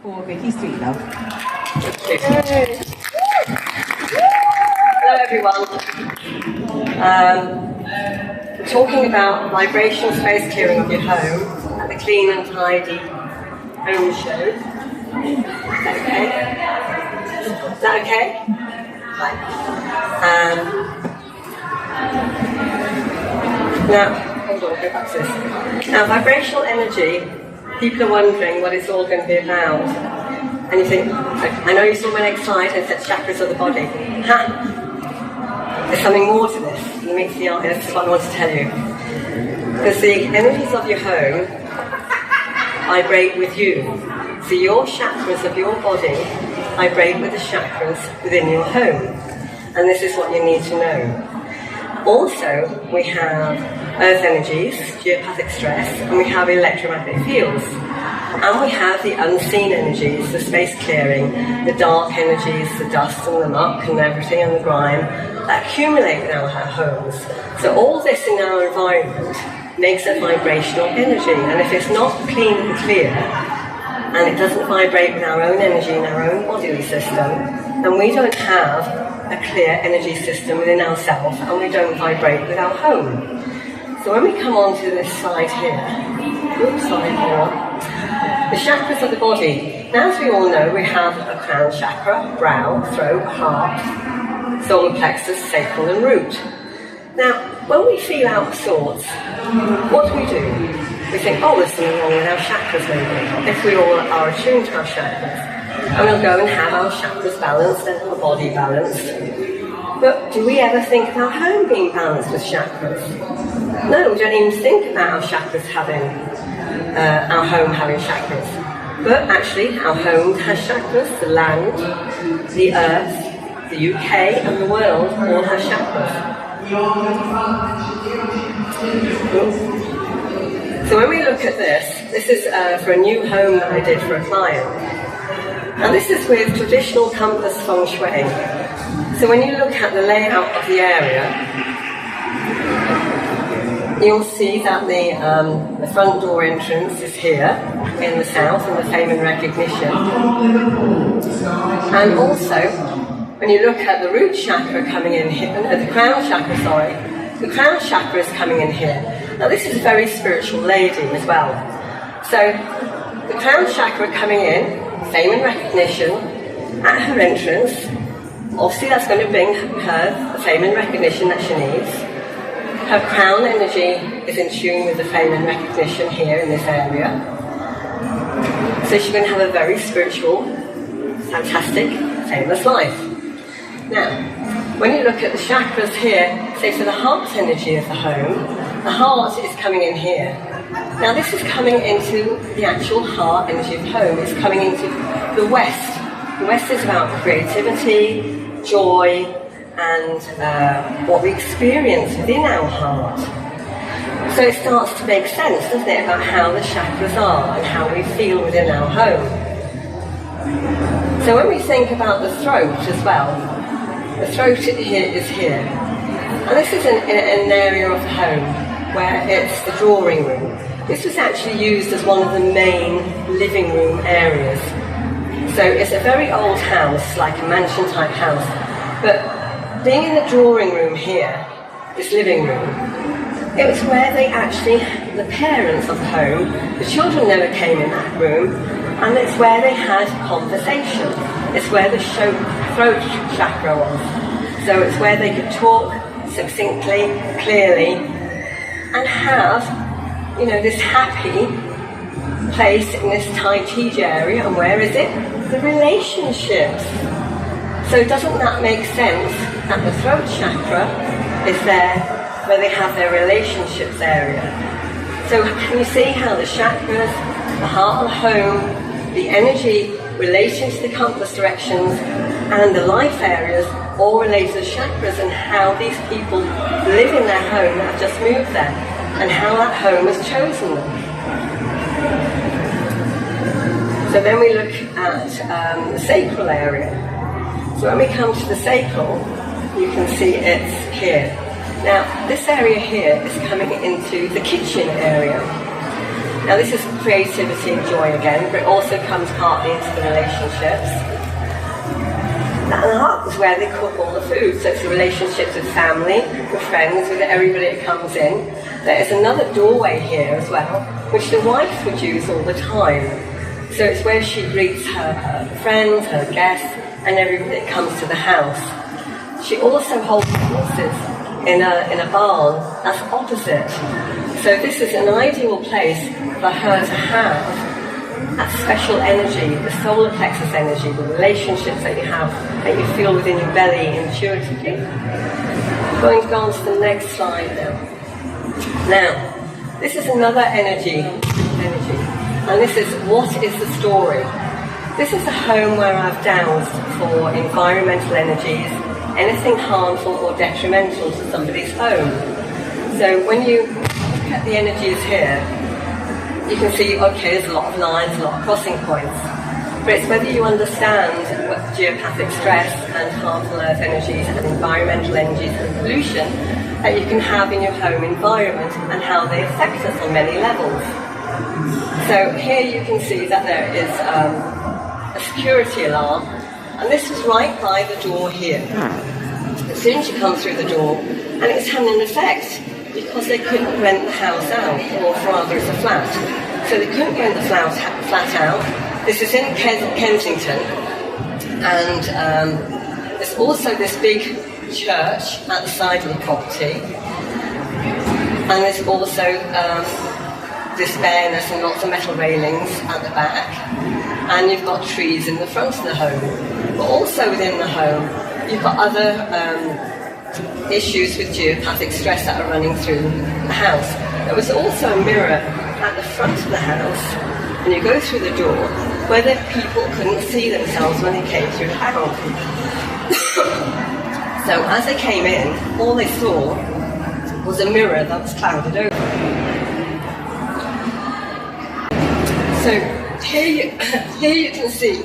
For Vicky Sweetlove. Hello everyone. We're talking about vibrational space clearing of your home at the Clean and Tidy Home Show. Is that okay? Is that okay? Now, hold on, go back to this. Now, vibrational energy, people are wondering what it's all going to be about. And you think, I know you saw my next slide, it said chakras of the body. Ha! There's something more to this. Let me see, this is what I want to tell you. Because the energies of your home vibrate with you. So your chakras of your body vibrate with the chakras within your home. And this is what you need to know. Also, we have earth energies, geopathic stress, and we have electromagnetic fields. And we have the unseen energies, the space clearing, the dark energies, the dust and the muck and everything and the grime that accumulate in our homes. So all this in our environment makes a vibrational energy. And if it's not clean and clear, and it doesn't vibrate with our own energy in our own bodily system, then we don't have a clear energy system within ourselves, and we don't vibrate with our home. So when we come on to this side here, the chakras of the body. Now, as we all know, we have a crown chakra, brow, throat, heart, solar plexus, sacral and root. Now, when we feel out of sorts, what do? We think, oh, there's something wrong with our chakras maybe, if we all are attuned to our chakras. And we'll go and have our chakras balanced and our body balanced. But do we ever think of our home being balanced with chakras? No, we don't even think about our chakras having, our home having chakras. But actually, our home has chakras, the land, the earth, the UK and the world all have chakras. So when we look at this is for a new home that I did for a client. And this is with traditional compass feng shui. So when you look at the layout of the area, you'll see that the front door entrance is here in the south in the fame and recognition. And also, when you look at the root chakra coming in here, the crown chakra, the crown chakra is coming in here. Now this is a very spiritual lady as well. So the crown chakra coming in, fame and recognition, at her entrance, obviously that's going to bring her the fame and recognition that she needs. Her crown energy is in tune with the fame and recognition here in this area. So she's going to have a very spiritual, fantastic, famous life. Now, when you look at the chakras here, say for the heart energy of the home, the heart is coming in here. Now this is coming into the actual heart energy of home. It's coming into the west. The west is about creativity, joy, and what we experience within our heart. So it starts to make sense, doesn't it, about how the chakras are and how we feel within our home. So when we think about the throat as well, the throat here is here. And this is an area of the home where it's the drawing room. This was actually used as one of the main living room areas. So it's a very old house, like a mansion type house. But being in the drawing room here, this living room, it was where they actually, the parents of the home, the children never came in that room, and it's where they had conversation. It's where the throat chakra was. So it's where they could talk succinctly, clearly, and have, this happy place in this Tai Chi area. And where is it? The relationships. So doesn't that make sense that the throat chakra is there where they have their relationships area? So can you see how the chakras, the heart of the home, the energy relating to the compass directions and the life areas all relate to the chakras, and how these people live in their home that have just moved there, and how that home has chosen them. So then we look at the sacral area. So when we come to the sacral, you can see it's here. Now, this area here is coming into the kitchen area. Now this is creativity and joy again, but it also comes partly into the relationships. And the heart is where they cook all the food, so it's the relationships with family, with friends, with everybody that comes in. There is another doorway here as well, which the wife would use all the time. So it's where she greets her friends, her guests, and everybody that comes to the house. She also holds horses in a barn that's opposite. So this is an ideal place for her to have that special energy, the solar plexus energy, the relationships that you have, that you feel within your belly intuitively. I'm going to go on to the next slide now. Now, this is another energy, and this is what is the story. This is a home where I've dowsed for environmental energies, anything harmful or detrimental to somebody's home. So when you look at the energies here, you can see, okay, there's a lot of lines, a lot of crossing points. But it's whether you understand what geopathic stress and harmful earth energies and environmental energies and pollution that you can have in your home environment and how they affect us on many levels. So here you can see that there is a security alarm, and this is right by the door here. As soon as you come through the door, and it's having an effect, because they couldn't rent the house out, or rather it's a flat. So they couldn't rent the flat out. This is in Kensington, and there's also this big church at the side of the property, and there's also this bareness and lots of metal railings at the back, and you've got trees in the front of the home. But also within the home, you've got other issues with geopathic stress that are running through the house. There was also a mirror at the front of the house, and you go through the door, where the people couldn't see themselves when they came through the house. So as they came in, all they saw was a mirror that was clouded over. So here you can see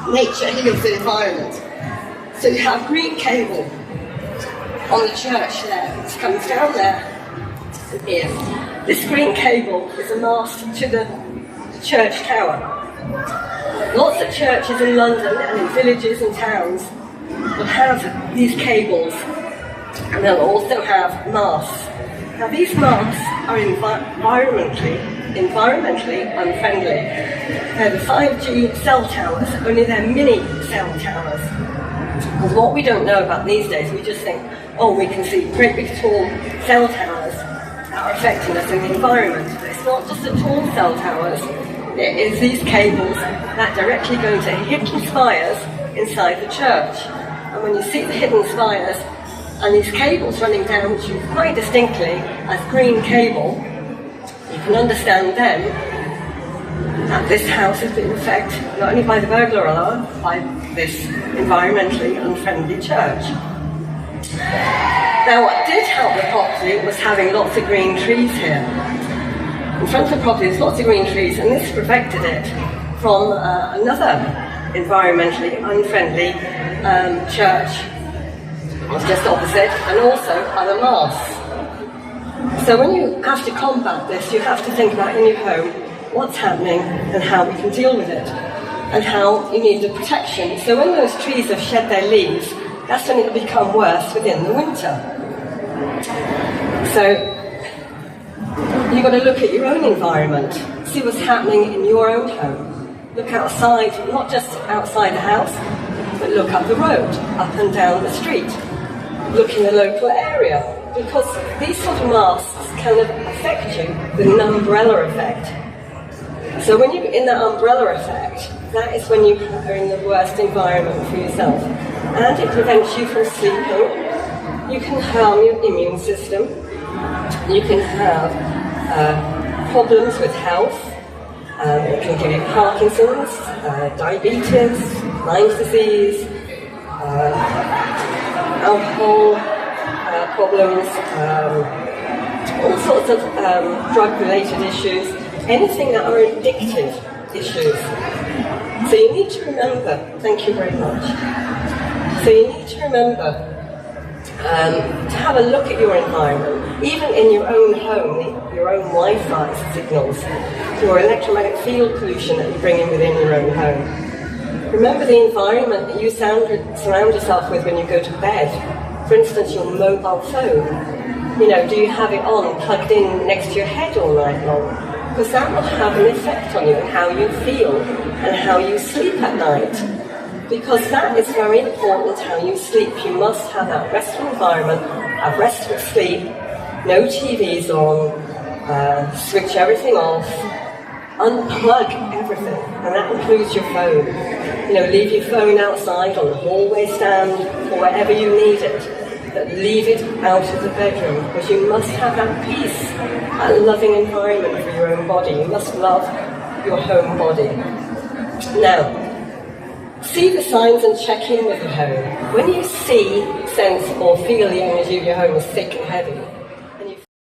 nature heals the environment. So you have green cable on the church there, it comes down there and here. This green cable is a mast to the church tower. Lots of churches in London and in villages and towns will have these cables, and they'll also have masts. Now these masts are environmentally unfriendly. They're the 5G cell towers, only they're mini cell towers. Because what we don't know about these days, we just think, oh, we can see great big tall cell towers that are affecting us in the environment. But it's not just the tall cell towers, it is these cables that directly go into hidden spires inside the church. And when you see the hidden spires and these cables running down, which you quite distinctly as green cable, you can understand then that this house has been affected not only by the burglar alarm, but by this environmentally unfriendly church. Now what did help the property was having lots of green trees here. In front of the property there's lots of green trees, and this protected it from another environmentally unfriendly church just opposite, and also other masts. So when you have to combat this, you have to think about in your home what's happening and how we can deal with it, and how you need the protection. So when those trees have shed their leaves, that's when it will become worse within the winter. So you've got to look at your own environment, see what's happening in your own home. Look outside, not just outside the house, but look up the road, up and down the street. Look in the local area, because these sort of masts can affect you with an umbrella effect. So when you're in that umbrella effect, that is when you are in the worst environment for yourself. And it prevents you from sleeping. You can harm your immune system. You can have problems with health. It can give you Parkinson's, diabetes, Lyme disease, alcohol problems, all sorts of drug-related issues, anything that are addictive issues. So you need to remember, thank you very much. So you need to remember to have a look at your environment, even in your own home, your own Wi-Fi signals, your electromagnetic field pollution that you bring in within your own home. Remember the environment that you surround yourself with when you go to bed. For instance, your mobile phone. You know, do you have it on, plugged in next to your head all night long? Because that will have an effect on you and how you feel and how you sleep at night. Because that is very important, how you sleep. You must have that restful environment, have restful sleep, no TVs on, switch everything off, unplug everything, and that includes your phone. You know, leave your phone outside on the hallway stand or wherever you need it, but leave it out of the bedroom, because you must have that peace, that loving environment for your own body. You must love your home body. Now, see the signs and check in with your home. When you see, sense or feel the energy of your home is thick and heavy,